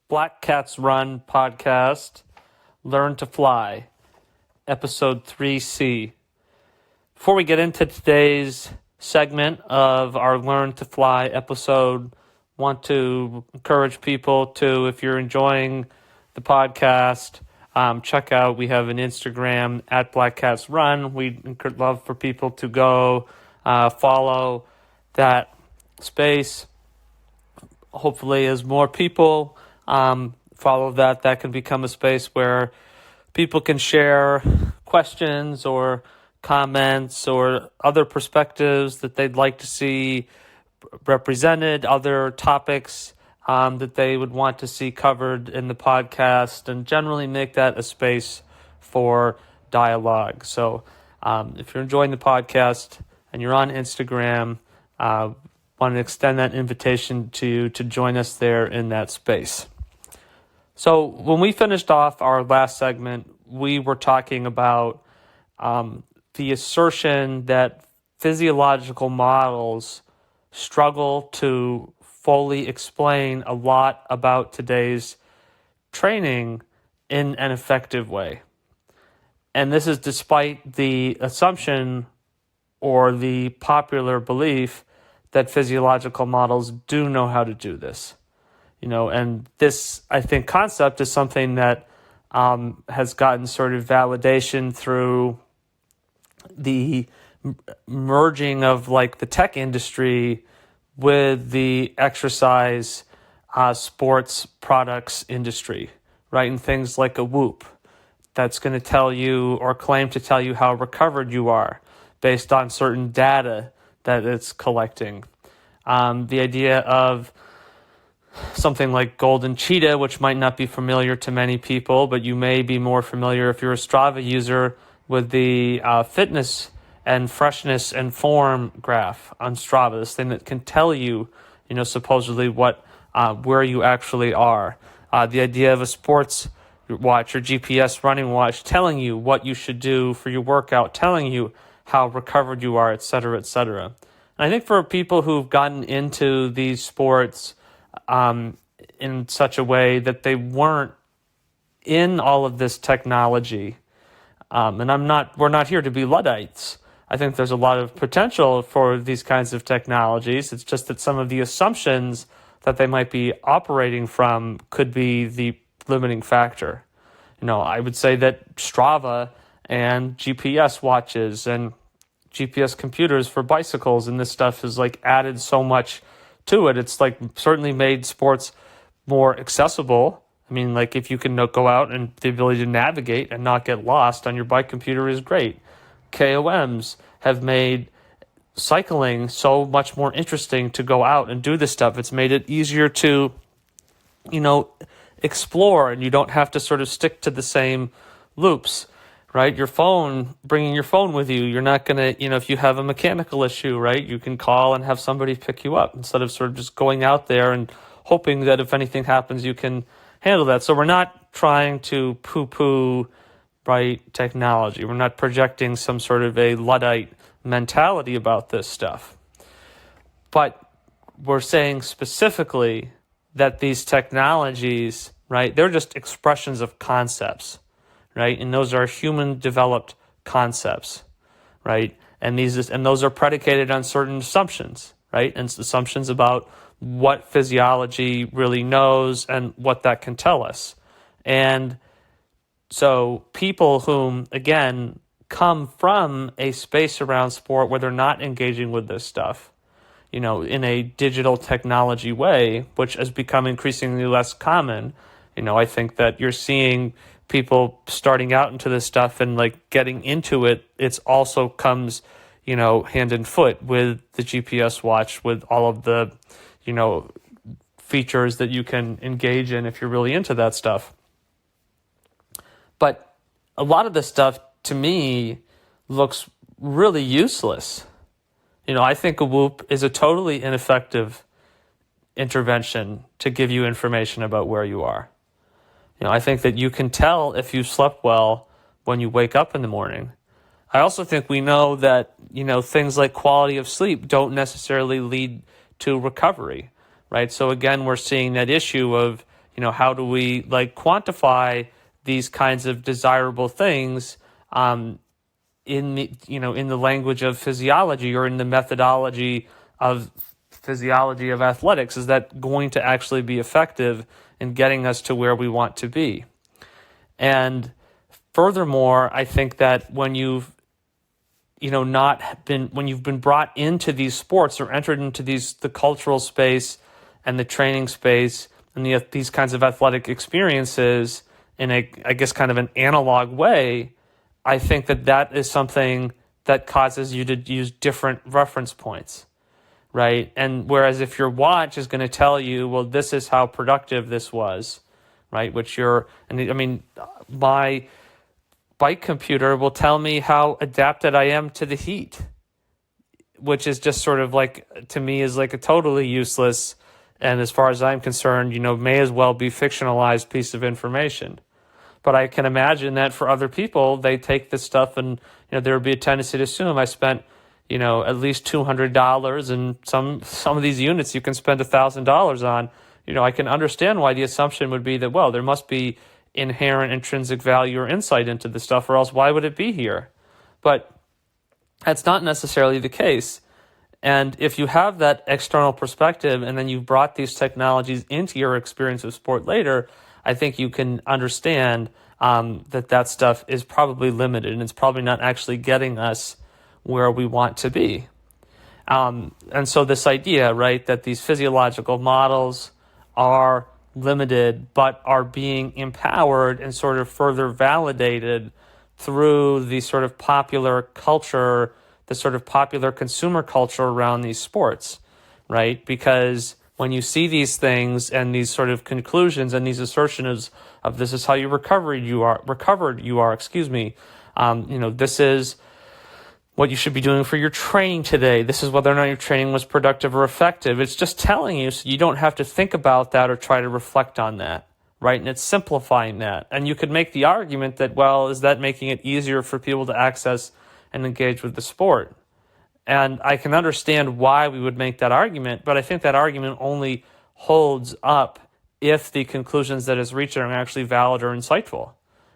Black Cats Run podcast, Learn to Fly, episode 3C. Before we get into today's segment of our Learn to Fly episode, want to encourage people to, if you're enjoying the podcast, check out, we have an Instagram at Black Cats Run. We'd love for people to go follow that space. Hopefully, as more people follow that can become a space where people can share questions or comments or other perspectives that they'd like to see represented, other topics that they would want to see covered in the podcast, and generally make that a space for dialogue. So if you're enjoying the podcast and you're on Instagram, want to extend that invitation to you to join us there in that space. So when we finished off our last segment, we were talking about the assertion that physiological models struggle to fully explain a lot about today's training in an effective way. And this is despite the assumption or the popular belief that physiological models do know how to do this. And this, I think, concept is something that has gotten sort of validation through the merging of like the tech industry with the exercise sports products industry, right? And things like a Whoop that's going to tell you or claim to tell you how recovered you are based on certain data that it's collecting. The idea of something like Golden Cheetah, which might not be familiar to many people, but you may be more familiar if you're a Strava user with the fitness and freshness and form graph on Strava, this thing that can tell you, supposedly what where you actually are. The idea of a sports watch or GPS running watch telling you what you should do for your workout, telling you how recovered you are, et cetera, et cetera. And I think for people who've gotten into these sports in such a way that they weren't in all of this technology, and we're not here to be Luddites. I think there's a lot of potential for these kinds of technologies. It's just that some of the assumptions that they might be operating from could be the limiting factor. I would say that Strava and GPS watches and GPS computers for bicycles and this stuff has like added so much to it. It's like certainly made sports more accessible. I mean, like if you can go out and the ability to navigate and not get lost on your bike computer is great. KOMs have made cycling so much more interesting to go out and do this stuff. It's made it easier to, explore, and you don't have to sort of stick to the same loops, right? Bringing your phone with you, you're not going to, if you have a mechanical issue, right, you can call and have somebody pick you up instead of sort of just going out there and hoping that if anything happens, you can handle that. So we're not trying to poo-poo, right, technology. We're not projecting some sort of a Luddite mentality about this stuff. But we're saying specifically that these technologies, right, they're just expressions of concepts, right? And those are human-developed concepts, right? And those are predicated on certain assumptions, right? And assumptions about what physiology really knows and what that can tell us. And so people whom, again, come from a space around sport where they're not engaging with this stuff, in a digital technology way, which has become increasingly less common. I think that you're seeing people starting out into this stuff and like getting into it. It's also comes, hand in foot with the GPS watch, with all of the, features that you can engage in if you're really into that stuff. But a lot of this stuff, to me, looks really useless. I think a Whoop is a totally ineffective intervention to give you information about where you are. I think that you can tell if you slept well when you wake up in the morning. I also think we know that, things like quality of sleep don't necessarily lead to recovery, right? So again, we're seeing that issue of, how do we like quantify these kinds of desirable things in the in the language of physiology or in the methodology of physiology of athletics? Is that going to actually be effective in getting us to where we want to be? And furthermore, I think that when you've when you've been brought into these sports or entered into the cultural space and the training space and these kinds of athletic experiences in I guess kind of an analog way, I think that is something that causes you to use different reference points, right? And whereas if your watch is going to tell you, well, this is how productive this was, right? My bike computer will tell me how adapted I am to the heat, which is just sort of like, to me, is like a totally useless, and as far as I'm concerned, may as well be fictionalized piece of information. But I can imagine that for other people, they take this stuff and, there would be a tendency to assume I spent, at least $200, and some of these units you can spend $1,000 on. I can understand why the assumption would be that, well, there must be inherent intrinsic value or insight into the stuff, or else why would it be here? But that's not necessarily the case. And if you have that external perspective and then you've brought these technologies into your experience of sport later, I think you can understand that stuff is probably limited and it's probably not actually getting us where we want to be. And so this idea, right, that these physiological models are limited but are being empowered and sort of further validated through the sort of popular culture, the sort of popular consumer culture around these sports, right? Because when you see these things and these sort of conclusions and these assertions of this is how recovered you are, this is what you should be doing for your training today. This is whether or not your training was productive or effective. It's just telling you so you don't have to think about that or try to reflect on that, right? And it's simplifying that. And you could make the argument that, well, is that making it easier for people to access and engage with the sport? And I can understand why we would make that argument, but I think that argument only holds up if the conclusions that it's reaching are actually valid or insightful.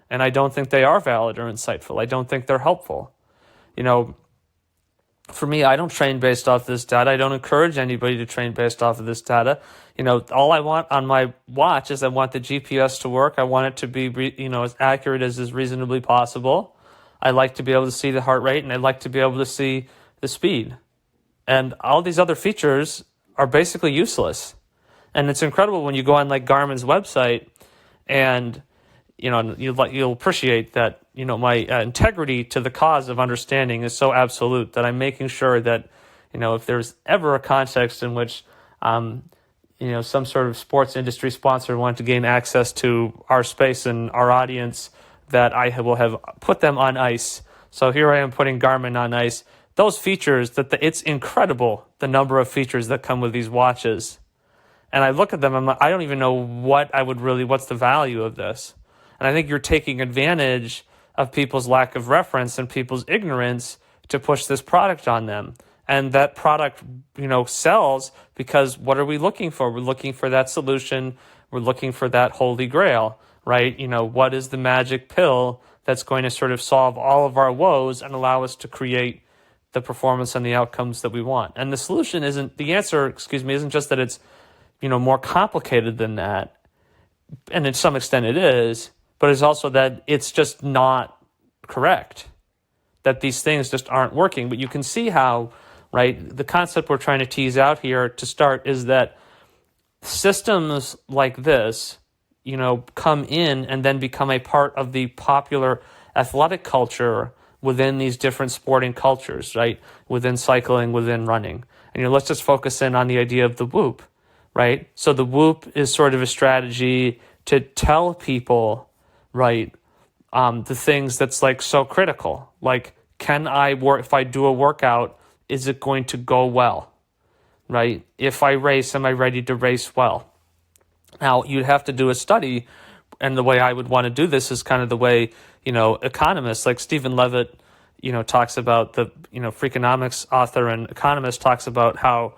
And I don't think they are valid or insightful. I don't think they're helpful. For me, I don't train based off this data. I don't encourage anybody to train based off of this data. All I want on my watch is I want the GPS to work. I want it to be, as accurate as is reasonably possible. I like to be able to see the heart rate, and I like to be able to see the speed. And all these other features are basically useless. And it's incredible when you go on like Garmin's website and, you'll appreciate that, my integrity to the cause of understanding is so absolute that I'm making sure that, if there's ever a context in which, some sort of sports industry sponsor wanted to gain access to our space and our audience, that I will have put them on ice. So here I am putting Garmin on ice. Those features, it's incredible, the number of features that come with these watches. And I look at them, I don't even know what's the value of this. And I think you're taking advantage of people's lack of reference and people's ignorance to push this product on them. And that product, sells because what are we looking for? We're looking for that solution. We're looking for that holy grail, right? What is the magic pill that's going to sort of solve all of our woes and allow us to create the performance and the outcomes that we want? And the answer isn't just that it's, more complicated than that. And to some extent it is, but it's also that it's just not correct, that these things just aren't working. But you can see how, right, the concept we're trying to tease out here to start is that systems like this, come in and then become a part of the popular athletic culture within these different sporting cultures, right? Within cycling, within running. And let's just focus in on the idea of the whoop, right? So the whoop is sort of a strategy to tell people, right, the things that's like so critical. Like, if I do a workout, is it going to go well, right? If I race, am I ready to race well? Now, you'd have to do a study, and the way I would want to do this is kind of the way, economists like Stephen Levitt, talks about the, Freakonomics author and economist talks about how,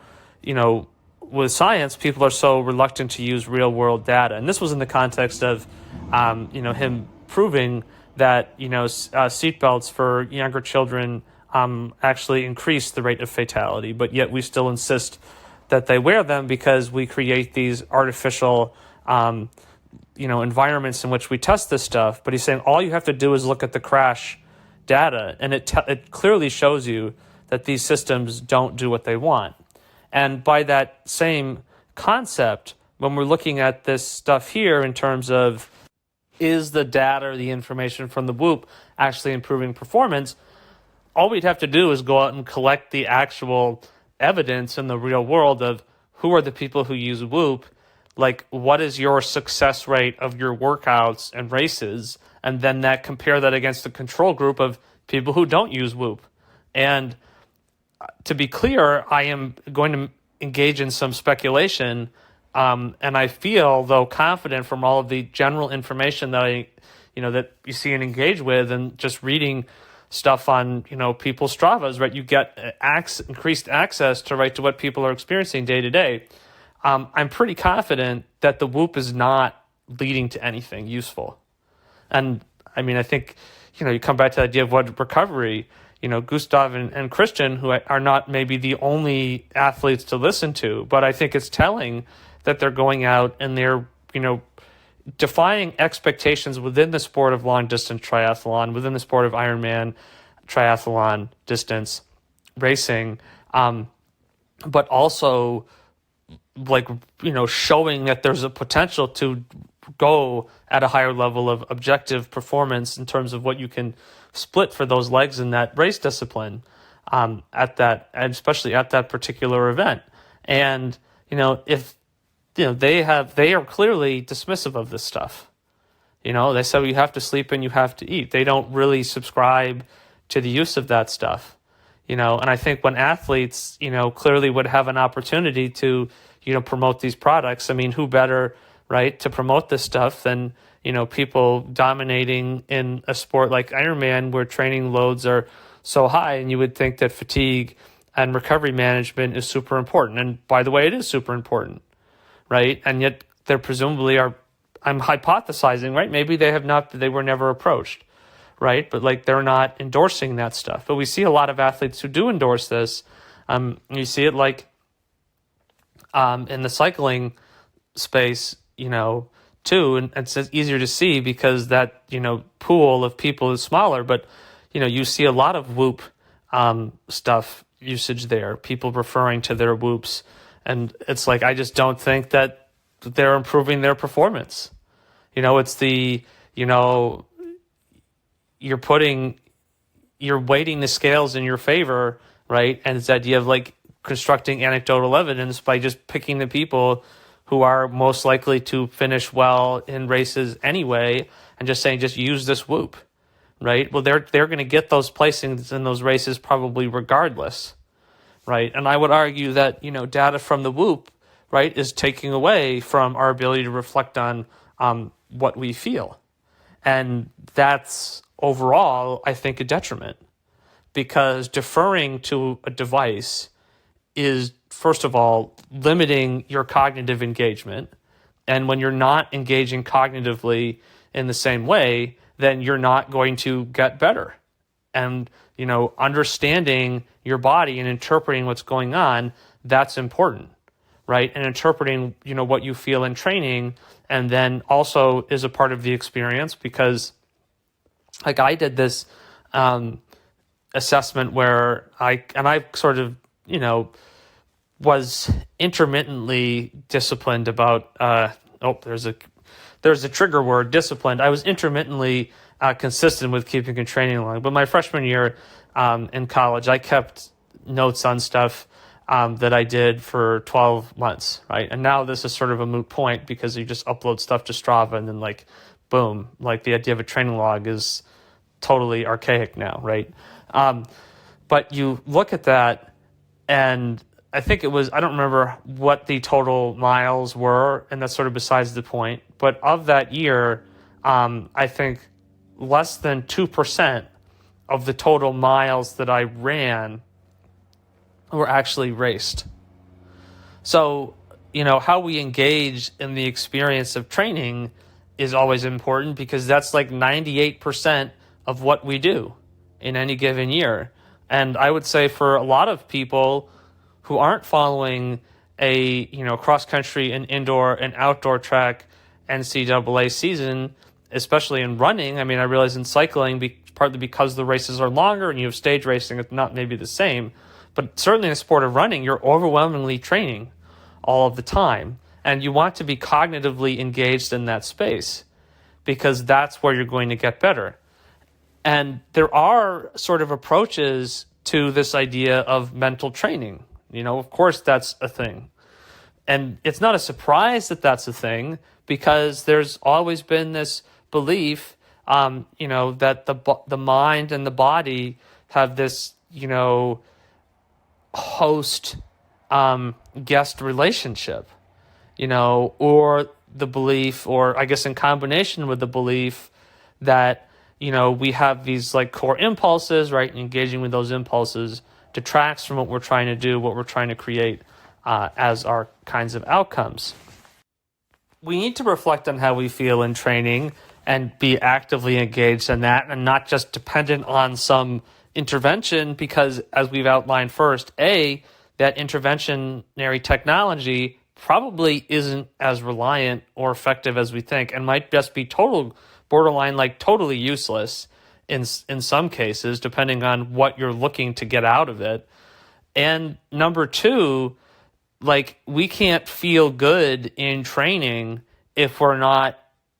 with science, people are so reluctant to use real world data. And this was in the context of, him proving that, seatbelts for younger children actually increase the rate of fatality, but yet we still insist that they wear them because we create these artificial, environments in which we test this stuff. But he's saying all you have to do is look at the crash data, and it clearly shows you that these systems don't do what they want. And by that same concept, when we're looking at this stuff here in terms of is the data or the information from the Whoop actually improving performance, all we'd have to do is go out and collect the actual evidence in the real world of who are the people who use Whoop, like what is your success rate of your workouts and races, and then compare that against the control group of people who don't use Whoop. And to be clear, I am going to engage in some speculation, and I feel, though confident from all of the general information that that you see and engage with, and just reading stuff on people's Stravas, right? You get increased access to what people are experiencing day to day. I'm pretty confident that the Whoop is not leading to anything useful, and I think you come back to the idea of what recovery. Gustav and Christian, who are not maybe the only athletes to listen to, but I think it's telling that they're going out and they're, defying expectations within the sport of long-distance triathlon, within the sport of Ironman triathlon distance racing, but also, showing that there's a potential to go at a higher level of objective performance in terms of what you can split for those legs in that race discipline, especially at that particular event. And if they are clearly dismissive of this stuff. They say you have to sleep and you have to eat. They don't really subscribe to the use of that stuff. And I think when athletes clearly would have an opportunity to promote these products, who better, right, to promote this stuff than people dominating in a sport like Ironman, where training loads are so high, and you would think that fatigue and recovery management is super important. And by the way, it is super important, right? And yet they're presumably I'm hypothesizing, right? Maybe they were never approached, right? But they're not endorsing that stuff. But we see a lot of athletes who do endorse this. You see it in the cycling space, too, and it's easier to see because that pool of people is smaller. But you see a lot of Whoop stuff usage there. People referring to their Whoops, and it's I just don't think that they're improving their performance. It's you're weighting the scales in your favor, right? And it's the idea of constructing anecdotal evidence by just picking the people who are most likely to finish well in races anyway, and just saying, just use this Whoop, right? Well, they're going to get those placings in those races probably regardless, right? And I would argue that, data from the Whoop, right, is taking away from our ability to reflect on what we feel. And that's overall, I think, a detriment, because deferring to a device is, first of all, limiting your cognitive engagement. And when you're not engaging cognitively in the same way, then you're not going to get better. And, understanding your body and interpreting what's going on, that's important, right? And interpreting, what you feel in training, and then also is a part of the experience, because I did this assessment where I sort of, was intermittently disciplined about, there's a trigger word, disciplined. I was intermittently consistent with keeping a training along. But my freshman year in college, I kept notes on stuff that I did for 12 months, right? And now this is sort of a moot point because you just upload stuff to Strava and then boom, the idea of a training log is totally archaic now, right? But you look at that, and I think I don't remember what the total miles were, and that's sort of besides the point. But of that year, I think less than 2% of the total miles that I ran were actually raced. So, how we engage in the experience of training is always important, because that's like 98% of what we do in any given year. And I would say for a lot of people who aren't following a, cross country and indoor and outdoor track NCAA season, especially in running. I mean, I realize in cycling, partly because the races are longer and you have stage racing, it's not maybe the same. But certainly in the sport of running, you're overwhelmingly training all of the time. And you want to be cognitively engaged in that space, because that's where you're going to get better. And there are sort of approaches to this idea of mental training. Of course, that's a thing. And it's not a surprise that that's a thing, because there's always been this belief, that the mind and the body have this, host guest relationship, or the belief, or I guess in combination with the belief that, we have these like core impulses, right? And engaging with those impulses detracts from what we're trying to do, what we're trying to create as our kinds of outcomes. We need to reflect on how we feel in training and be actively engaged in that, and not just dependent on some intervention, because as we've outlined first, that interventionary technology probably isn't as reliant or effective as we think, and might just be borderline like totally useless in some cases, depending on what you're looking to get out of it. And number two, like, we can't feel good in training if we're not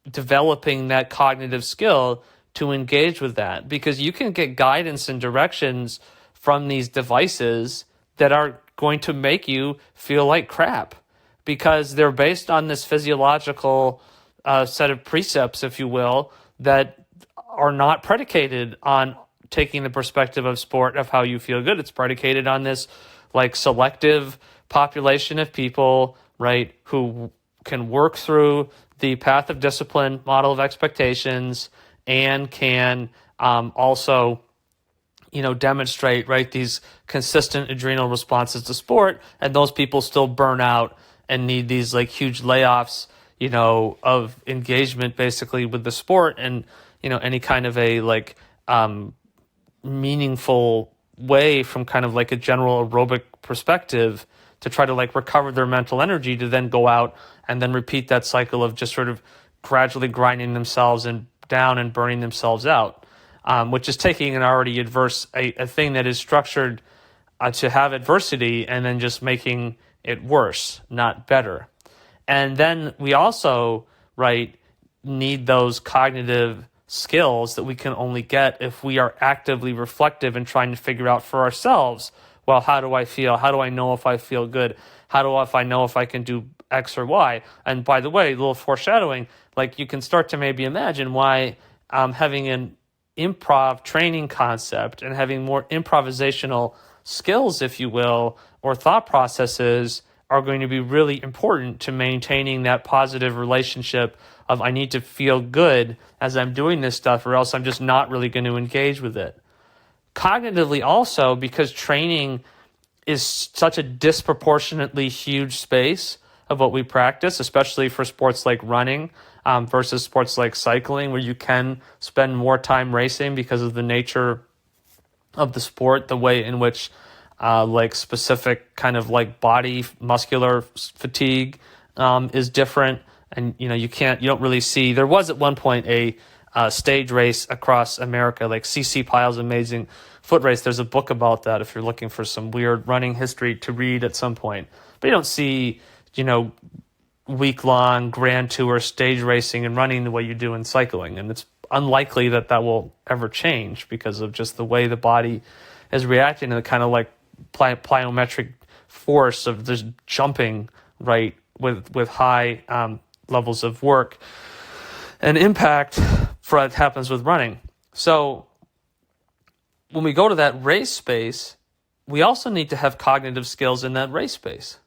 developing that cognitive skill to engage with that, because you can get guidance and directions from these devices that are going to make you feel like crap, because they're based on this physiological set of precepts, if you will, that are not predicated on taking the perspective of sport of how you feel good. It's predicated on this like selective population of people, right, who can work through the path of discipline model of expectations, and can also demonstrate, right, these consistent adrenal responses to sport. And those people still burn out and need these like huge layoffs of engagement basically with the sport, and any kind of a like meaningful way from kind of like a general aerobic perspective to try to like recover their mental energy to then go out and then repeat that cycle of just sort of gradually grinding themselves and down and burning themselves out, which is taking an already adverse, a thing that is structured to have adversity and then just making it worse, not better. And then we also, right, need those cognitive skills that we can only get if we are actively reflective and trying to figure out for ourselves, well, how do I feel? How do I know if I feel good? If I know if I can do X or Y? And by the way, a little foreshadowing, like you can start to maybe imagine why having an improv training concept and having more improvisational skills, if you will, or thought processes are going to be really important to maintaining that positive relationship of I need to feel good as I'm doing this stuff, or else I'm just not really going to engage with it. Cognitively also, because training is such a disproportionately huge space of what we practice, especially for sports like running versus sports like cycling, where you can spend more time racing because of the nature of the sport, the way in which like specific kind of like body muscular fatigue is different. And, you don't really see, there was at one point a stage race across America, like CC Pyle's Amazing Foot Race. There's a book about that if you're looking for some weird running history to read at some point. But you don't see, week-long Grand Tour stage racing and running the way you do in cycling. And it's unlikely that will ever change because of just the way the body is reacting to the kind of like plyometric force of just jumping, right, with high levels of work and impact for what happens with running. So when we go to that race space, we also need to have cognitive skills in that race space.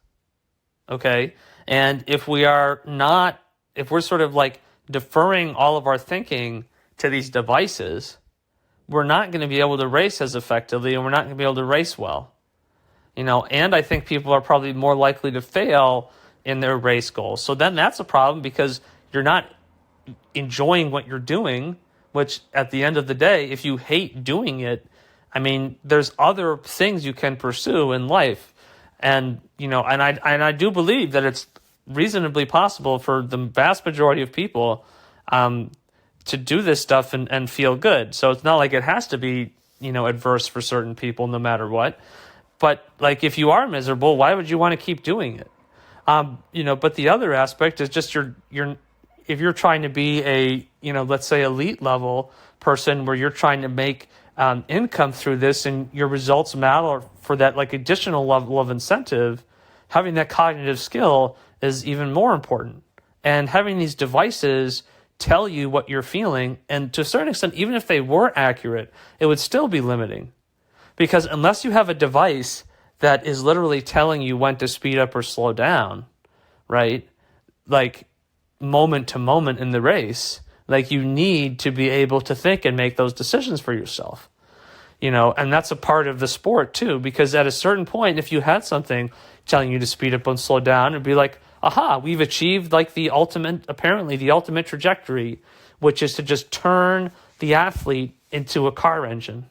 Okay? And if we're sort of like deferring all of our thinking to these devices, we're not going to be able to race as effectively, and we're not going to be able to race well. and I think people are probably more likely to fail in their race goals. So then that's a problem because you're not enjoying what you're doing, which at the end of the day, if you hate doing it, I mean, there's other things you can pursue in life. And, I do believe that it's reasonably possible for the vast majority of people to do this stuff and feel good. So it's not like it has to be, adverse for certain people no matter what. But like, if you are miserable, why would you want to keep doing it? But the other aspect is just if you're trying to be a, let's say elite level person where you're trying to make income through this and your results matter for that like additional level of incentive, having that cognitive skill is even more important. And having these devices tell you what you're feeling, and to a certain extent, even if they were accurate, it would still be limiting. Because unless you have a device that is literally telling you when to speed up or slow down, right? Like moment to moment in the race, like you need to be able to think and make those decisions for yourself, and that's a part of the sport too, because at a certain point, if you had something telling you to speed up and slow down, it'd be like, aha, we've achieved like the ultimate trajectory, which is to just turn the athlete into a car engine.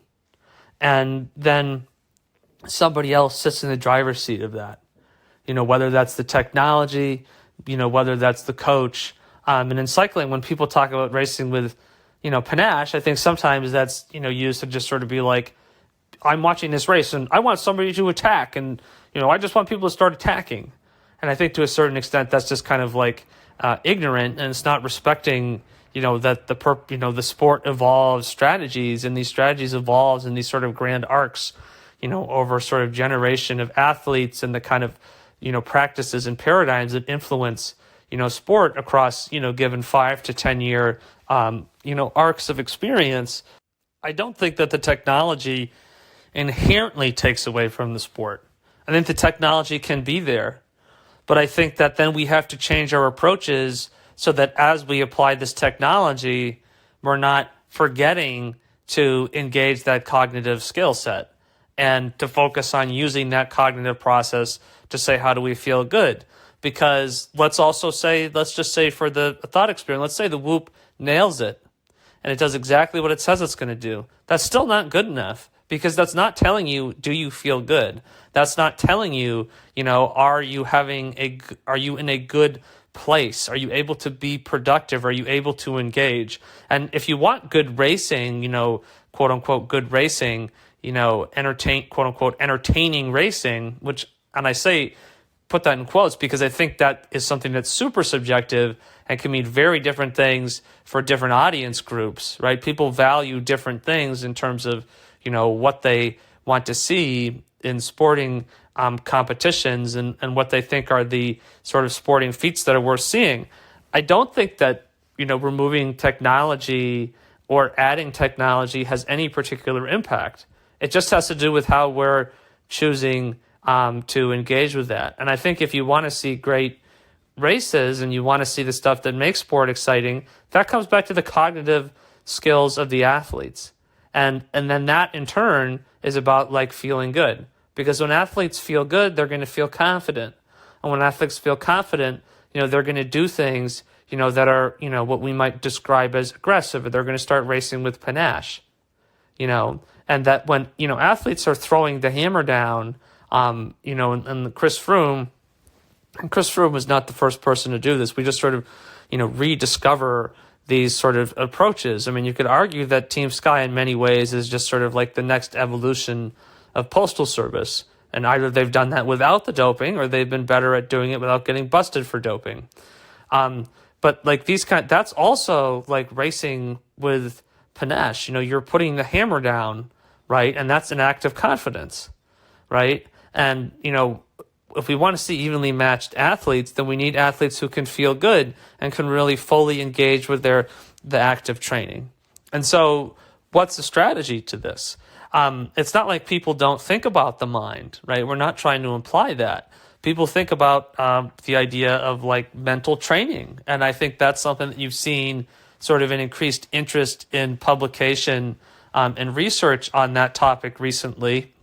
And then somebody else sits in the driver's seat of that, whether that's the technology, whether that's the coach. And in cycling, when people talk about racing with, panache, I think sometimes that's, used to just sort of be like, I'm watching this race and I want somebody to attack. And, I just want people to start attacking. And I think to a certain extent, that's just kind of like ignorant, and it's not respecting, that the sport evolves strategies, and these strategies evolves in these sort of grand arcs, over sort of generation of athletes and the kind of, practices and paradigms that influence, sport across, given 5 to 10 year, arcs of experience. I don't think that the technology inherently takes away from the sport. I think the technology can be there, but I think that then we have to change our approaches so that as we apply this technology, we're not forgetting to engage that cognitive skill set and to focus on using that cognitive process to say, how do we feel good? Because let's just say for the thought experiment, let's say the Whoop nails it and it does exactly what it says it's going to do. That's still not good enough, because that's not telling you, do you feel good? That's not telling you, are you in a good place? Are you able to be productive? Are you able to engage? And if you want good racing, quote unquote, good racing, quote unquote, entertaining racing, and I say, put that in quotes because I think that is something that's super subjective and can mean very different things for different audience groups, right? People value different things in terms of, what they want to see in sporting competitions and what they think are the sort of sporting feats that are worth seeing. I don't think that, removing technology or adding technology has any particular impact. It just has to do with how we're choosing to engage with that. And I think if you want to see great races and you want to see the stuff that makes sport exciting, that comes back to the cognitive skills of the athletes. And then that in turn is about like feeling good. Because when athletes feel good, they're going to feel confident. And when athletes feel confident, they're going to do things, that are, what we might describe as aggressive, or they're going to start racing with panache, and that when, athletes are throwing the hammer down, and Chris Froome was not the first person to do this. We just sort of, rediscover these sort of approaches. I mean, you could argue that Team Sky in many ways is just sort of like the next evolution of Postal Service. And either they've done that without the doping or they've been better at doing it without getting busted for doping. But like that's also like racing with panache. You're putting the hammer down, right? And that's an act of confidence, right? And, if we want to see evenly matched athletes, then we need athletes who can feel good and can really fully engage with the act of training. And so what's the strategy to this? It's not like people don't think about the mind, right? We're not trying to imply that. People think about the idea of like mental training. And I think that's something that you've seen sort of an increased interest in publication and research on that topic recently.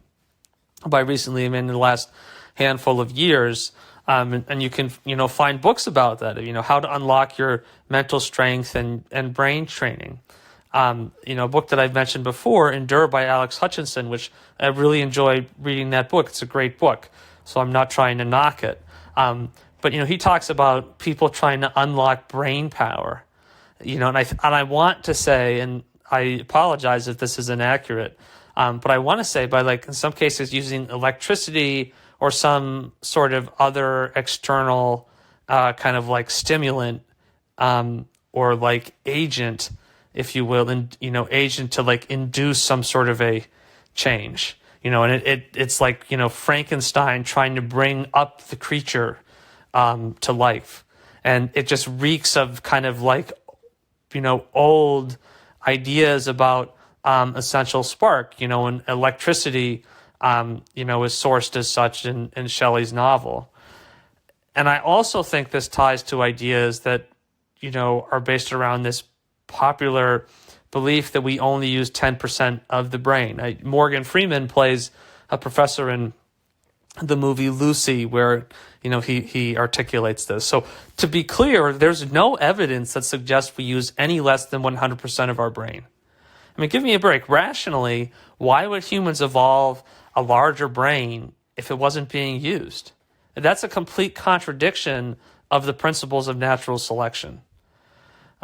by recently, I mean, in the last handful of years. And you can, find books about that, how to unlock your mental strength and brain training. A book that I've mentioned before, Endure by Alex Hutchinson, which I really enjoyed reading that book. It's a great book, so I'm not trying to knock it. But he talks about people trying to unlock brain power, and I want to say, and I apologize if this is inaccurate, but I want to say by in some cases using electricity or some sort of other external kind of stimulant or agent, if you will, and agent to induce some sort of a change, and it's Frankenstein trying to bring up the creature to life, and it just reeks of kind of old ideas about essential spark, and electricity, is sourced as such in Shelley's novel. And I also think this ties to ideas that, are based around this popular belief that we only use 10% of the brain. Morgan Freeman plays a professor in the movie Lucy, where he articulates this. So to be clear, there's no evidence that suggests we use any less than 100% of our brain. I mean, give me a break. Rationally, why would humans evolve a larger brain if it wasn't being used? That's a complete contradiction of the principles of natural selection.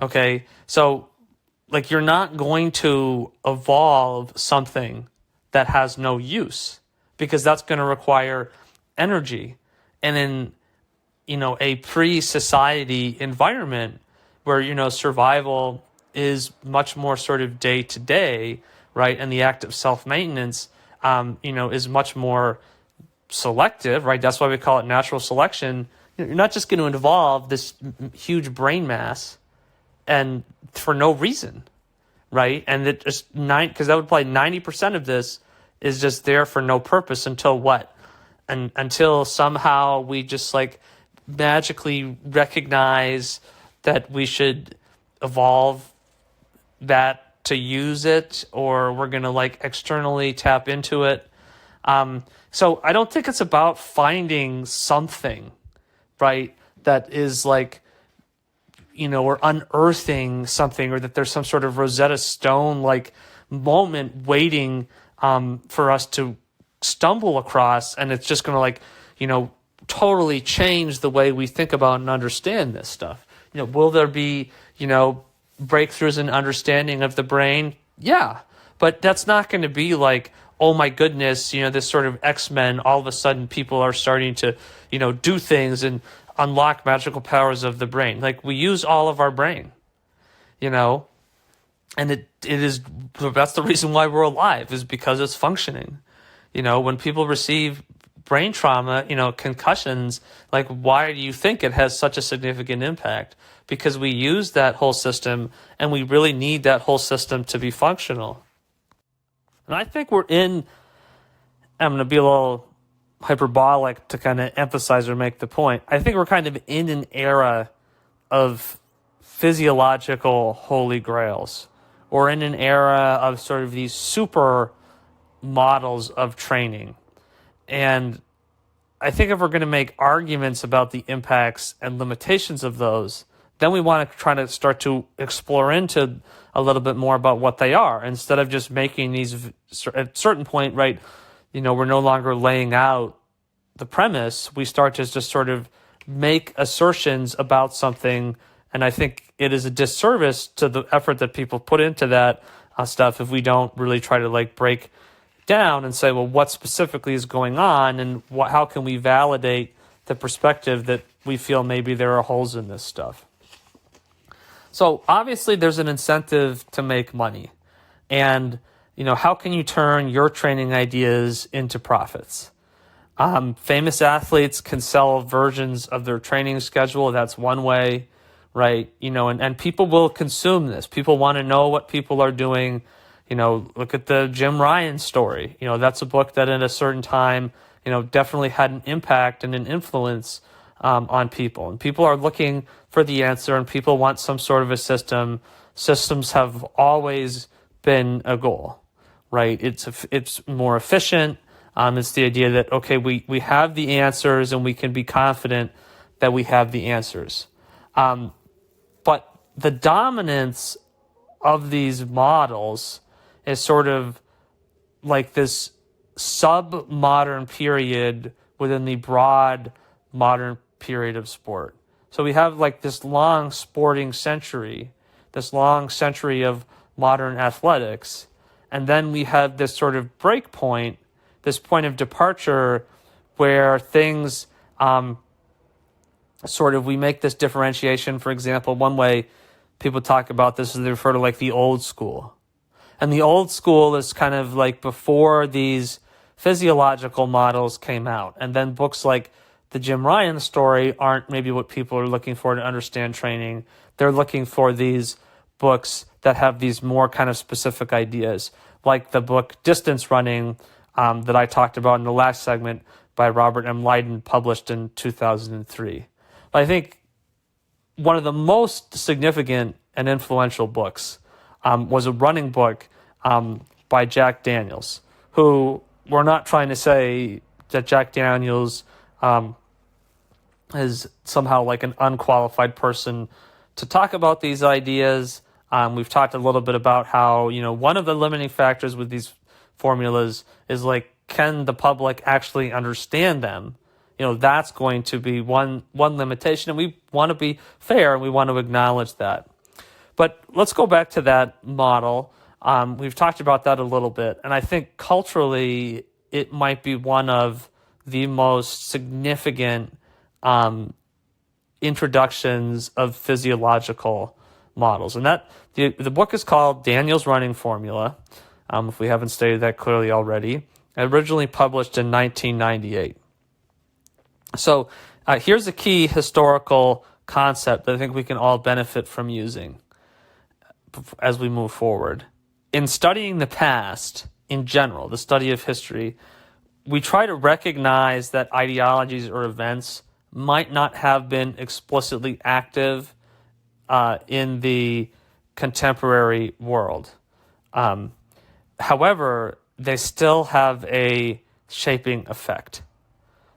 Okay, so you're not going to evolve something that has no use, because that's going to require energy. And in, a pre-society environment where, survival is much more sort of day to day, right? And the act of self-maintenance, is much more selective, right? That's why we call it natural selection. You're not just going to evolve this huge brain mass and for no reason, right? And it just because that would apply 90% of this is just there for no purpose until what? And until somehow we just magically recognize that we should evolve that to use it, or we're going to externally tap into it. So I don't think it's about finding something, right, that is or unearthing something, or that there's some sort of Rosetta Stone moment waiting for us to stumble across, and it's just going to totally change the way we think about and understand this stuff. Will there be breakthroughs in understanding of the brain? Yeah, but that's not going to be oh my goodness, this sort of X-Men, all of a sudden people are starting to do things and unlock magical powers of the brain. We use all of our brain, and it is, that's the reason why we're alive, is because it's functioning. When people receive brain trauma, concussions, why do you think it has such a significant impact? Because we use that whole system, and we really need that whole system to be functional. And I think I'm going to be a little hyperbolic to kind of emphasize or make the point. I think we're kind of in an era of physiological holy grails, or in an era of sort of these super models of training. And I think if we're going to make arguments about the impacts and limitations of those, then we want to try to start to explore into a little bit more about what they are, instead of just making these, at a certain point, right, we're no longer laying out the premise. We start to just sort of make assertions about something, and I think it is a disservice to the effort that people put into that stuff if we don't really try to break down and say, well, what specifically is going on, and how can we validate the perspective that we feel maybe there are holes in this stuff. So obviously there's an incentive to make money, and how can you turn your training ideas into profits? Famous athletes can sell versions of their training schedule. That's one way, right? And people will consume this. People want to know what people are doing. Look at the Jim Ryan story. That's a book that at a certain time, definitely had an impact and an influence on people. And people are looking for the answer, and people want some sort of a system. Systems have always been a goal, right? It's more efficient. It's the idea that, okay, we have the answers and we can be confident that we have the answers. But the dominance of these models is sort of like this sub-modern period within the broad modern period of sport. So we have like this long sporting century, this long century of modern athletics, and then we have this sort of break point, this point of departure where things we make this differentiation. For example, one way people talk about this is they refer to like the old school. And the old school is kind of like before these physiological models came out. And then books like the Jim Ryan story aren't maybe what people are looking for to understand training. They're looking for these books that have these more kind of specific ideas, like the book Distance Running that I talked about in the last segment by Robert M. Leiden, published in 2003. But I think one of the most significant and influential books was a running book by Jack Daniels, who we're not trying to say that Jack Daniels is somehow like an unqualified person to talk about these ideas. We've talked a little bit about how, one of the limiting factors with these formulas is like, can the public actually understand them? That's going to be one limitation, and we want to be fair and we want to acknowledge that. But let's go back to that model. We've talked about that a little bit, and I think culturally it might be one of the most significant introductions of physiological models. And that the book is called Daniels Running Formula, if we haven't stated that clearly already. Originally published in 1998. So here's a key historical concept that I think we can all benefit from using as we move forward. In studying the past, in general, the study of history, we try to recognize that ideologies or events might not have been explicitly active in the contemporary world. However, they still have a shaping effect.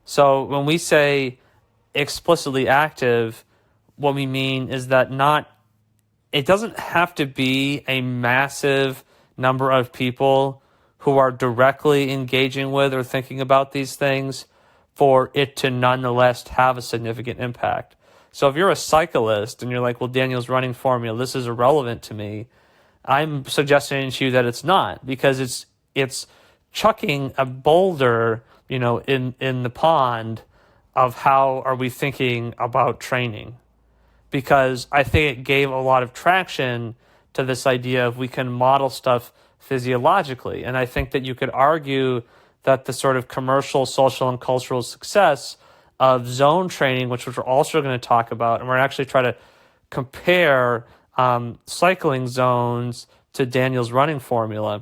So when we say explicitly active, what we mean is that it doesn't have to be a massive number of people who are directly engaging with or thinking about these things for it to nonetheless have a significant impact. So if you're a cyclist and you're like, well, Daniel's running formula, this is irrelevant to me, I'm suggesting to you that it's not, because it's chucking a boulder, in the pond of how are we thinking about training. Because I think it gave a lot of traction to this idea of we can model stuff physiologically. And I think that you could argue that the sort of commercial, social, and cultural success of zone training, which we're also going to talk about, and we're actually trying to compare cycling zones to Daniel's running formula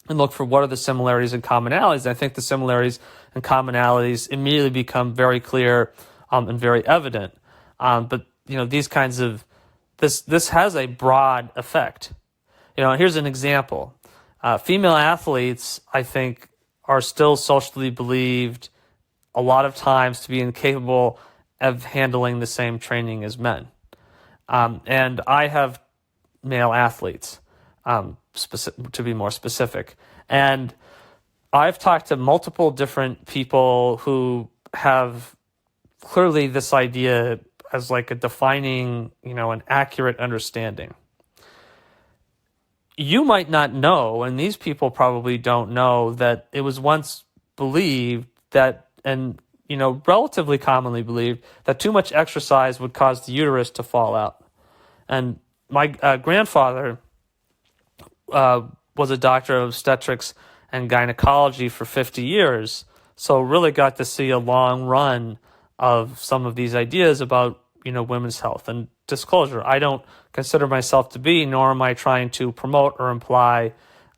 and look for what are the similarities and commonalities. I think the similarities and commonalities immediately become very clear and very evident. But these kinds of this has a broad effect. Here's an example. Female athletes, I think, are still socially believed a lot of times to be incapable of handling the same training as men. And I have male athletes, to be more specific. And I've talked to multiple different people who have clearly this idea as like a defining, an accurate understanding. You might not know, and these people probably don't know, that it was once believed that, and relatively commonly believed, that too much exercise would cause the uterus to fall out. And my grandfather was a doctor of obstetrics and gynecology for 50 years, so really got to see a long run of some of these ideas about, women's health. And disclosure, I don't consider myself to be, nor am I trying to promote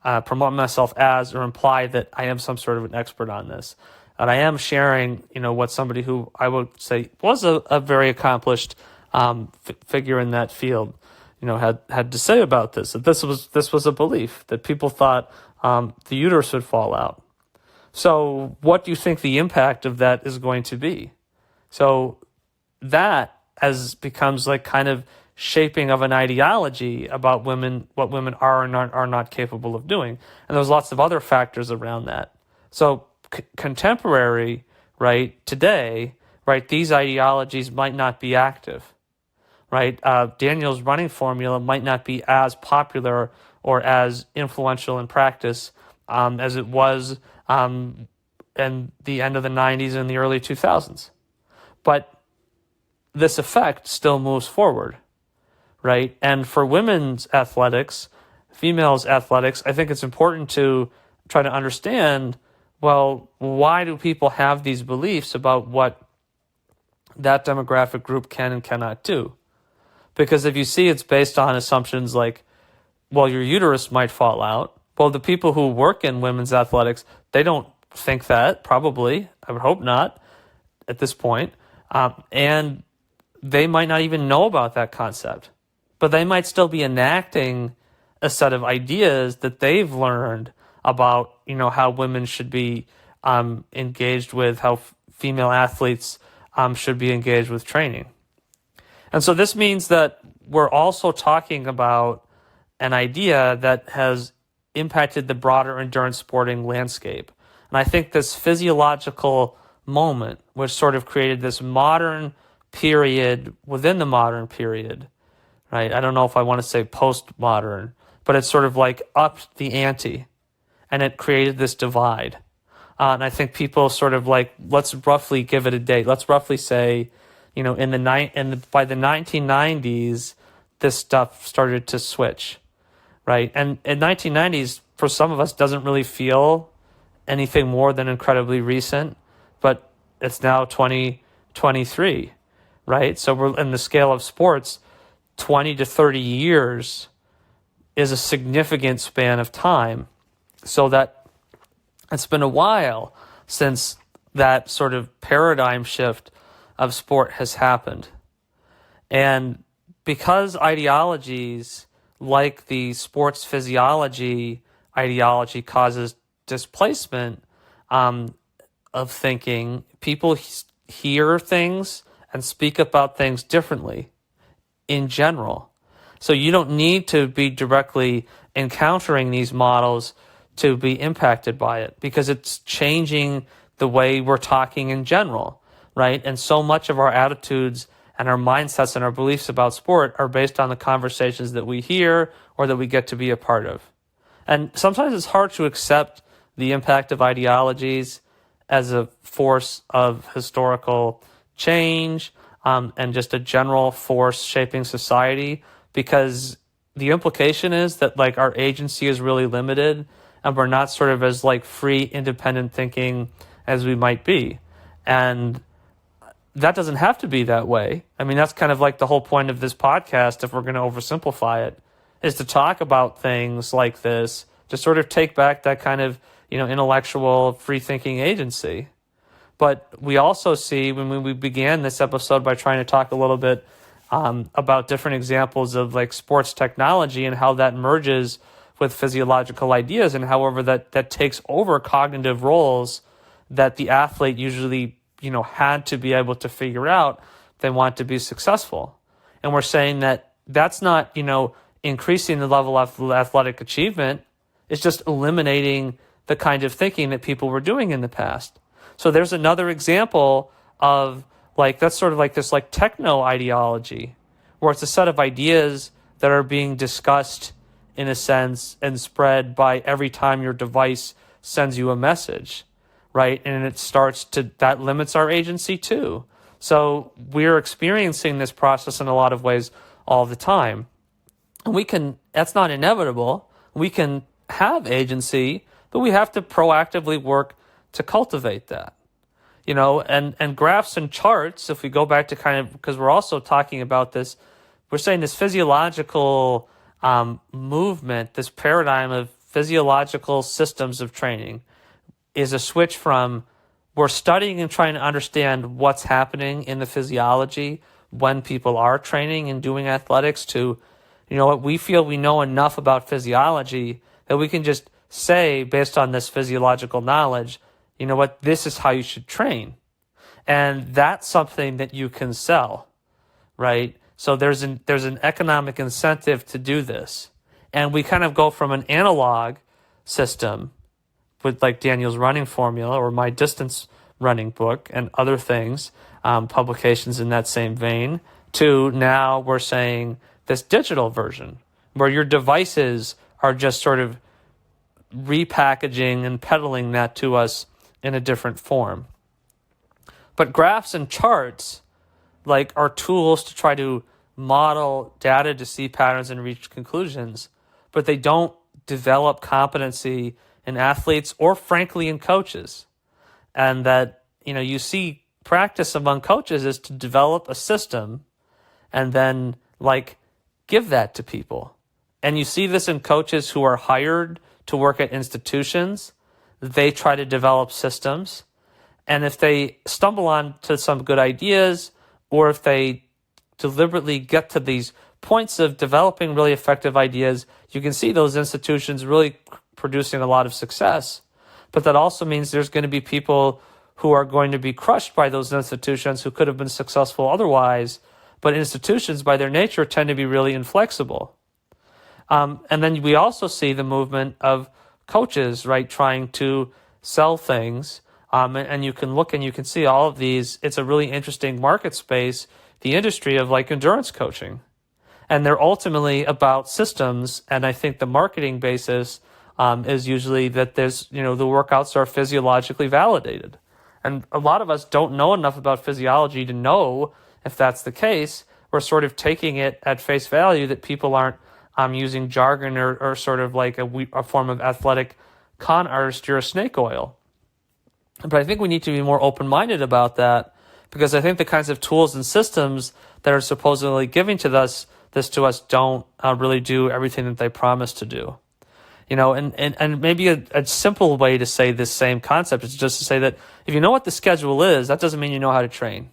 myself as or imply that I am some sort of an expert on this. And I am sharing, what somebody who I would say was a very accomplished figure in that field, had to say about this. That this was a belief that people thought the uterus would fall out. So what do you think the impact of that is going to be? So that becomes like kind of shaping of an ideology about women, what women are and are not capable of doing. And there's lots of other factors around that. So contemporary, right, today, right, these ideologies might not be active, right? Daniel's running formula might not be as popular or as influential in practice as it was in the end of the 90s and the early 2000s. But this effect still moves forward, right? And for women's athletics, females' athletics, I think it's important to try to understand, well, why do people have these beliefs about what that demographic group can and cannot do? Because if you see it's based on assumptions like, well, your uterus might fall out. Well, the people who work in women's athletics, they don't think that, probably. I would hope not at this point. And they might not even know about that concept. But they might still be enacting a set of ideas that they've learned about, how women should be engaged with, how female athletes should be engaged with training. And so this means that we're also talking about an idea that has impacted the broader endurance sporting landscape. And I think this physiological moment, which sort of created this modern period within the modern period, right? I don't know if I want to say postmodern, but it's sort of like upped the ante, and it created this divide. And I think people sort of like, let's roughly give it a date. Let's roughly say, by the 1990s, this stuff started to switch, right? And in 1990s, for some of us, doesn't really feel anything more than incredibly recent, but it's now 2023, right? So we're in the scale of sports, 20 to 30 years is a significant span of time. So that it's been a while since that sort of paradigm shift of sport has happened. And because ideologies like the sports physiology ideology causes displacement of thinking, people hear things and speak about things differently in general. So you don't need to be directly encountering these models to be impacted by it, because it's changing the way we're talking in general, right? And so much of our attitudes and our mindsets and our beliefs about sport are based on the conversations that we hear or that we get to be a part of. And sometimes it's hard to accept the impact of ideologies as a force of historical change and just a general force shaping society, because the implication is that like our agency is really limited and we're not sort of as like free, independent thinking as we might be. And that doesn't have to be that way. I mean, that's kind of like the whole point of this podcast, if we're going to oversimplify it, is to talk about things like this, to sort of take back that kind of, intellectual, free-thinking agency. But we also see, when we began this episode by trying to talk a little bit about different examples of like sports technology and how that merges with physiological ideas, and however that takes over cognitive roles that the athlete usually, had to be able to figure out if they want to be successful. And we're saying that that's not, increasing the level of athletic achievement. It's just eliminating the kind of thinking that people were doing in the past. So there's another example of like, that's sort of like this like techno ideology, where it's a set of ideas that are being discussed in a sense and spread by every time your device sends you a message, right? And that limits our agency too. So we're experiencing this process in a lot of ways all the time. And that's not inevitable. We can have agency, but we have to proactively work to cultivate that. And graphs and charts, if we go back to kind of, because we're also talking about this, we're saying this physiological movement, this paradigm of physiological systems of training is a switch from we're studying and trying to understand what's happening in the physiology when people are training and doing athletics to, what we feel we know enough about physiology that we can just say, based on this physiological knowledge, you know what, this is how you should train. And that's something that you can sell, right? So there's an economic incentive to do this. And we kind of go from an analog system with like Daniel's running formula or my distance running book and other things, publications in that same vein, to now we're saying this digital version where your devices are just sort of repackaging and peddling that to us in a different form. But graphs and charts like are tools to try to model data to see patterns and reach conclusions, but they don't develop competency in athletes or frankly in coaches. And that, you see practice among coaches is to develop a system and then give that to people. And you see this in coaches who are hired to work at institutions. They try to develop systems. And if they stumble on to some good ideas, or if they deliberately get to these points of developing really effective ideas, you can see those institutions really producing a lot of success. But that also means there's going to be people who are going to be crushed by those institutions who could have been successful otherwise. But institutions, by their nature, tend to be really inflexible. And then we also see the movement of coaches, right, trying to sell things. And you can look and you can see all of these. It's a really interesting market space, the industry of endurance coaching. And they're ultimately about systems. And I think the marketing basis is usually that there's, the workouts are physiologically validated. And a lot of us don't know enough about physiology to know if that's the case. We're sort of taking it at face value that people aren't using jargon or sort of like a form of athletic con artistry or snake oil. But I think we need to be more open-minded about that, because I think the kinds of tools and systems that are supposedly giving to us don't really do everything that they promise to do. And maybe a simple way to say this same concept is just to say that if you know what the schedule is, that doesn't mean you know how to train.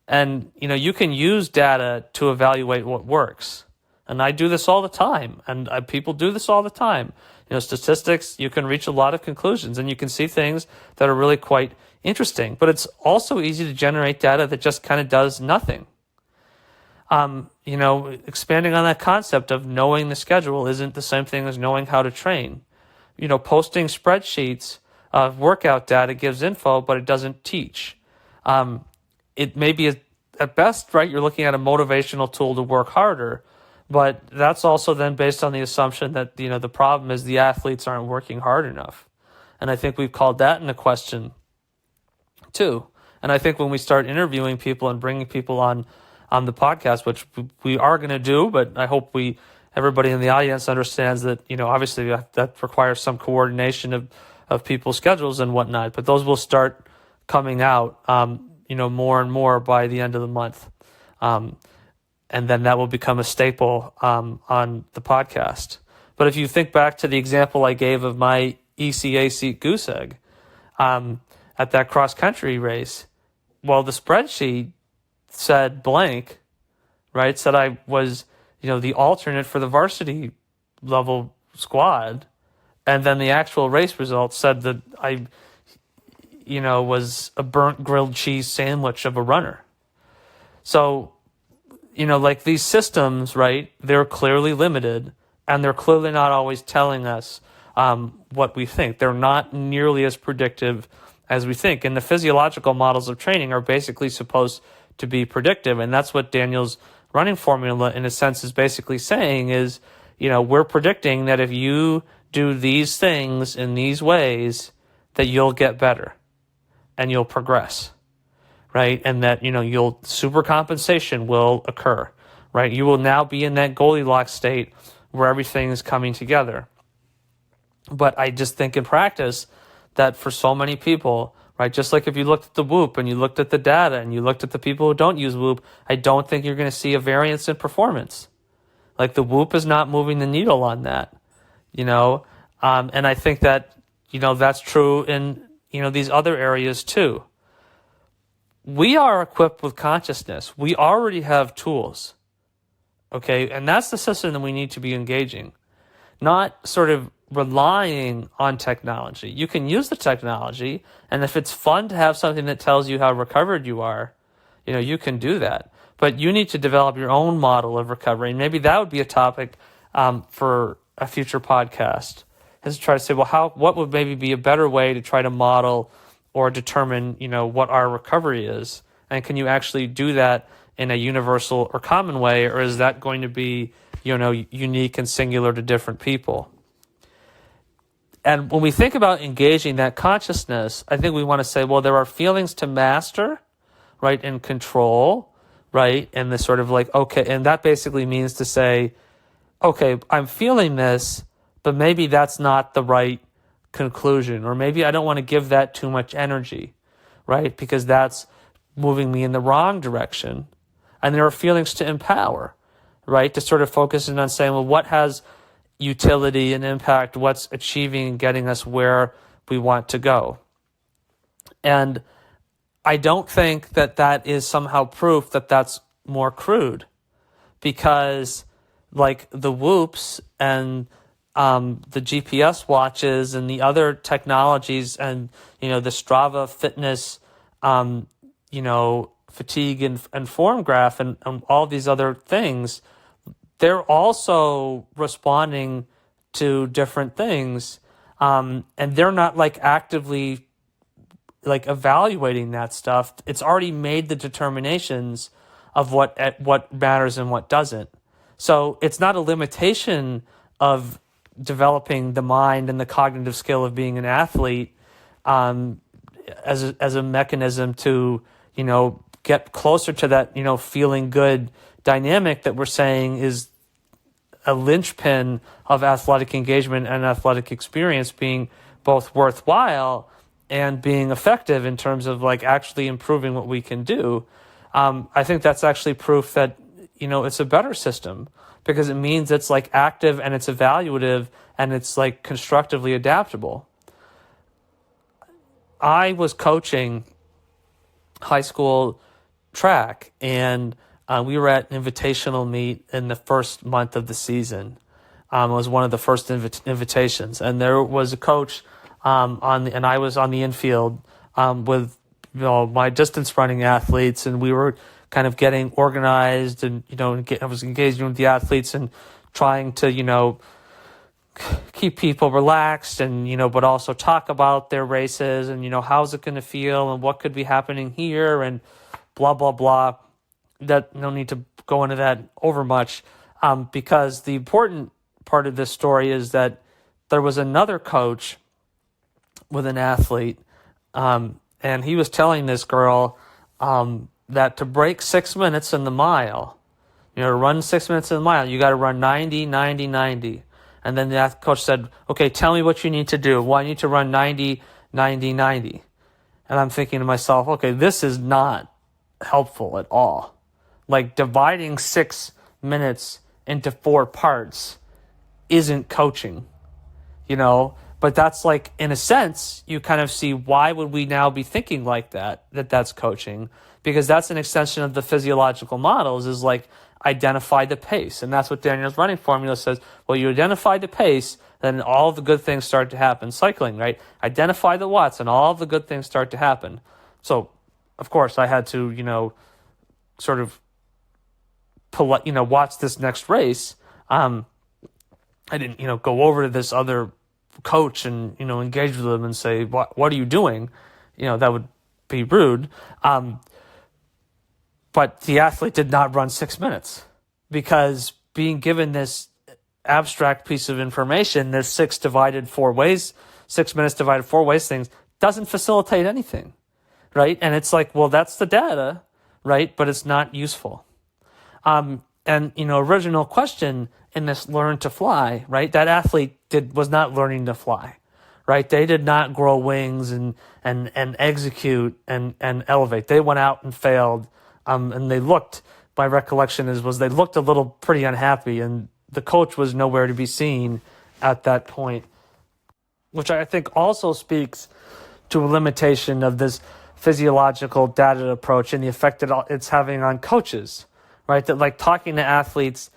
And, you can use data to evaluate what works. And I do this all the time, and people do this all the time. Statistics, you can reach a lot of conclusions, and you can see things that are really quite interesting. But it's also easy to generate data that just kind of does nothing. Expanding on that concept of knowing the schedule isn't the same thing as knowing how to train. Posting spreadsheets of workout data gives info, but it doesn't teach. It may be at best, right, you're looking at a motivational tool to work harder, but that's also then based on the assumption that, the problem is the athletes aren't working hard enough. And I think we've called that into question too. And I think when we start interviewing people and bringing people on the podcast, which we are going to do, but I hope everybody in the audience understands that, obviously that requires some coordination of people's schedules and whatnot, but those will start coming out, more and more by the end of the month. And then that will become a staple on the podcast. But if you think back to the example I gave of my ECA seat goose egg at that cross-country race, well, the spreadsheet said blank, right? Said I was, the alternate for the varsity level squad. And then the actual race results said that I, was a burnt grilled cheese sandwich of a runner. So, these systems, right, they're clearly limited, and they're clearly not always telling us what we think. They're not nearly as predictive as we think. And the physiological models of training are basically supposed to be predictive. And that's what Daniel's running formula, in a sense, is basically saying is, we're predicting that if you do these things in these ways, that you'll get better and you'll progress. Right? And that, supercompensation will occur, right? You will now be in that Goldilocks state where everything is coming together. But I just think in practice that for so many people, right, just like if you looked at the Whoop and you looked at the data and you looked at the people who don't use Whoop, I don't think you're going to see a variance in performance. Like the Whoop is not moving the needle on that, and I think that, that's true in, these other areas too. We are equipped with consciousness. We already have tools, okay? And that's the system that we need to be engaging. Not sort of relying on technology. You can use the technology, and if it's fun to have something that tells you how recovered you are, you can do that. But you need to develop your own model of recovery. And maybe that would be a topic for a future podcast, is to try to say, well, what would maybe be a better way to try to model or determine, what our recovery is? And can you actually do that in a universal or common way, or is that going to be, unique and singular to different people? And when we think about engaging that consciousness, I think we want to say, well, there are feelings to master, right, and control, right, and the sort of like, okay, and that basically means to say, okay, I'm feeling this, but maybe that's not the right conclusion, or maybe I don't want to give that too much energy, right, because that's moving me in the wrong direction. And there are feelings to empower, right, to sort of focus in on saying, well, what has utility and impact, what's achieving and getting us where we want to go. And I don't think that is somehow proof that that's more crude, because like the Whoops and the GPS watches and the other technologies and, the Strava fitness, fatigue and form graph and all these other things, they're also responding to different things. And they're not like actively like evaluating that stuff. It's already made the determinations of what matters and what doesn't. So it's not a limitation of developing the mind and the cognitive skill of being an athlete as a mechanism to, get closer to that, feeling good dynamic that we're saying is a linchpin of athletic engagement and athletic experience being both worthwhile and being effective in terms of like actually improving what we can do. I think that's actually proof that, it's a better system, because it means it's like active and it's evaluative and it's like constructively adaptable. I was coaching high school track, and we were at an invitational meet in the first month of the season. It was one of the first invitations, and there was a coach and I was on the infield with my distance running athletes, and we were kind of getting organized, and I was engaging with the athletes and trying to keep people relaxed and but also talk about their races and how's it going to feel and what could be happening here and blah blah blah. That no need to go into that over much, because the important part of this story is that there was another coach with an athlete, and he was telling this girl that to break 6 minutes in the mile, to run 6 minutes in the mile, you got to run 90, 90, 90. And then the coach said, okay, tell me what you need to do. Well, I need to run 90, 90, 90. And I'm thinking to myself, okay, this is not helpful at all. Like dividing 6 minutes into 4 parts isn't coaching, but that's like, in a sense, you kind of see why would we now be thinking like that's coaching, because that's an extension of the physiological models, is like identify the pace. And that's what Daniel's running formula says. Well, you identify the pace, then all the good things start to happen. Cycling, right? Identify the watts and all the good things start to happen. So, of course, I had to, sort of watch this next race. I didn't, go over to this other coach and, engage with them and say, what are you doing? That would be rude. But the athlete did not run 6 minutes, because being given this abstract piece of information, this 6 minutes divided 4 ways things, doesn't facilitate anything, right? And it's like, well, that's the data, right? But it's not useful. And, original question in this learn to fly, right? That athlete was not learning to fly, right? They did not grow wings and execute and elevate. They went out and failed. And they looked, my recollection was they looked a little pretty unhappy, and the coach was nowhere to be seen at that point, which I think also speaks to a limitation of this physiological data approach and the effect that it's having on coaches, right? That like talking to athletes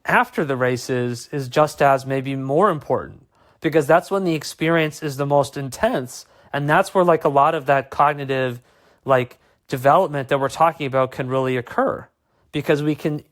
after the races is just as maybe more important, because that's when the experience is the most intense. And that's where like a lot of that cognitive like development that we're talking about can really occur, because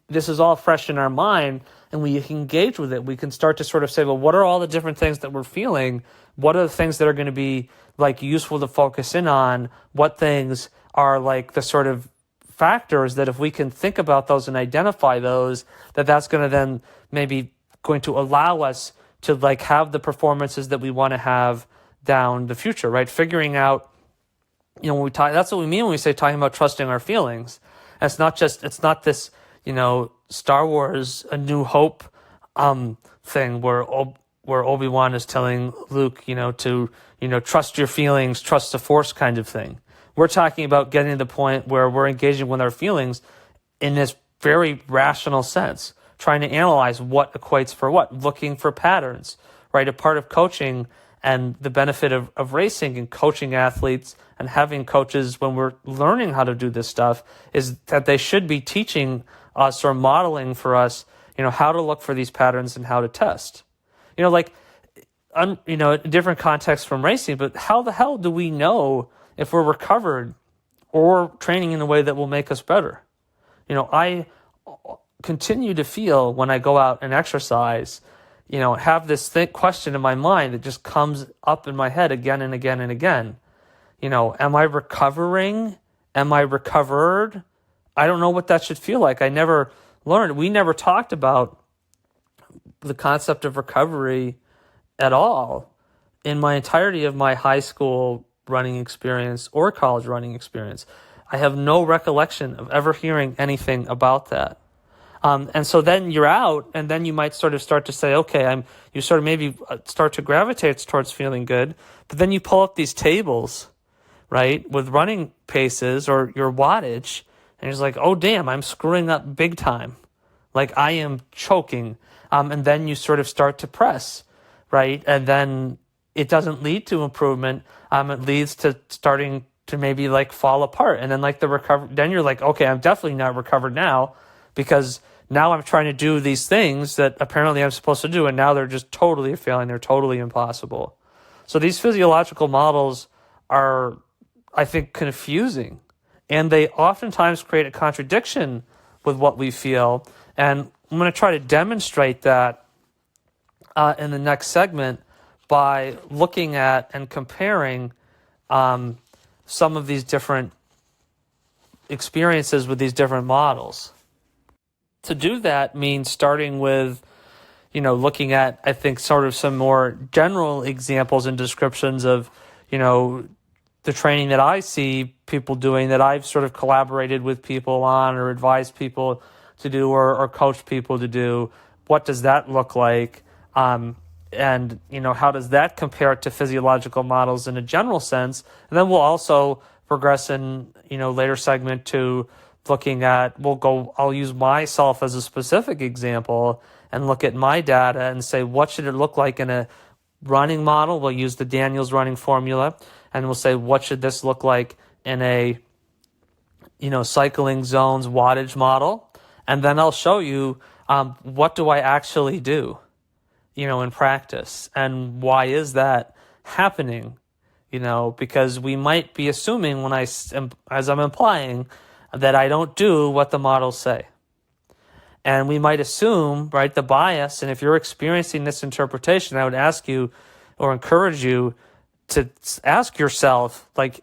this is all fresh in our mind and we can engage with it. We can start to sort of say, well, what are all the different things that we're feeling? What are the things that are going to be like useful to focus in on? What things are like the sort of factors that if we can think about those and identify those, that's going to then maybe going to allow us to like have the performances that we want to have down the future, right? Figuring out, when we talk, that's what we mean when we say talking about trusting our feelings. And it's not this, Star Wars, A New Hope, thing where Obi-Wan is telling Luke, to trust your feelings, trust the Force kind of thing. We're talking about getting to the point where we're engaging with our feelings in this very rational sense, trying to analyze what equates for what, looking for patterns, right? A part of coaching and the benefit of racing and coaching athletes and having coaches when we're learning how to do this stuff is that they should be teaching us or modeling for us, how to look for these patterns and how to test. A different context from racing, but how the hell do we know if we're recovered or training in a way that will make us better? I continue to feel when I go out and exercise, have this question in my mind that just comes up in my head again and again and again. Am I recovering? Am I recovered? I don't know what that should feel like. I never learned. We never talked about the concept of recovery at all in my entirety of my high school running experience or college running experience. I have no recollection of ever hearing anything about that. And so then you're out, and then you might sort of start to say, okay, you sort of maybe start to gravitate towards feeling good, but then you pull up these tables, right, with running paces or your wattage, and you're like, oh, damn, I'm screwing up big time. Like, I am choking. And then you sort of start to press, right? And then it doesn't lead to improvement. It leads to starting to maybe like fall apart. And then like then you're like, okay, I'm definitely not recovered now, because now I'm trying to do these things that apparently I'm supposed to do, and now they're just totally failing. They're totally impossible. So these physiological models are, I think, confusing, and they oftentimes create a contradiction with what we feel. And I'm going to try to demonstrate that in the next segment by looking at and comparing some of these different experiences with these different models. To do that means starting with, looking at, I think, sort of some more general examples and descriptions of, the training that I see people doing, that I've sort of collaborated with people on or advised people to do or coached people to do. What does that look like? And, how does that compare to physiological models in a general sense? And then we'll also progress in, later segment to looking at, I'll use myself as a specific example and look at my data and say, what should it look like in a running model? We'll use the Daniels running formula, and we'll say, what should this look like in a, cycling zones wattage model? And then I'll show you, what do I actually do, in practice, and why is that happening? Because we might be assuming as I'm implying, that I don't do what the models say. And we might assume, right, the bias, and if you're experiencing this interpretation, I would ask you or encourage you to ask yourself, like,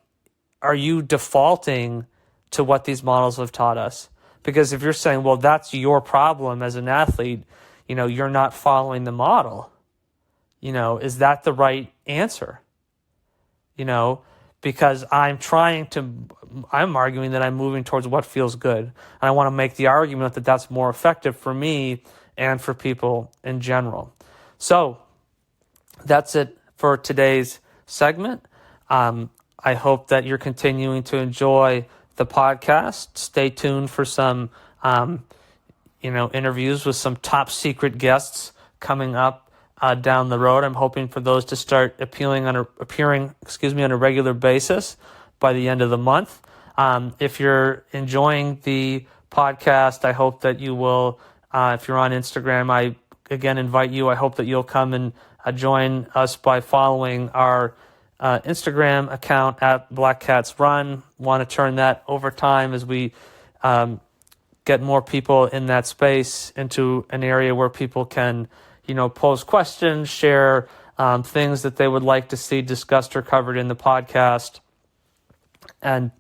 are you defaulting to what these models have taught us? Because if you're saying, well, that's your problem as an athlete, you're not following the model, is that the right answer? Because I'm arguing that I'm moving towards what feels good. And I want to make the argument that that's more effective for me and for people in general. So that's it for today's segment. I hope that you're continuing to enjoy the podcast. Stay tuned for some, interviews with some top secret guests coming up down the road. I'm hoping for those to start appearing on a regular basis by the end of the month. If you're enjoying the podcast, I hope that you will, if you're on Instagram, I again invite you. I hope that you'll come and join us by following our Instagram account at Black Cats Run. Want to turn that over time as we get more people in that space into an area where people can, pose questions, share things that they would like to see discussed or covered in the podcast. And,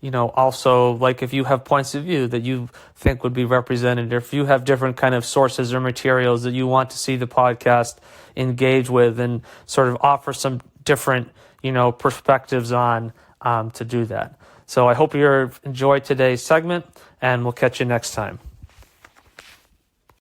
also, like, if you have points of view that you think would be represented, or if you have different kind of sources or materials that you want to see the podcast engage with and sort of offer some different, perspectives on, to do that. So I hope you enjoyed today's segment, and we'll catch you next time.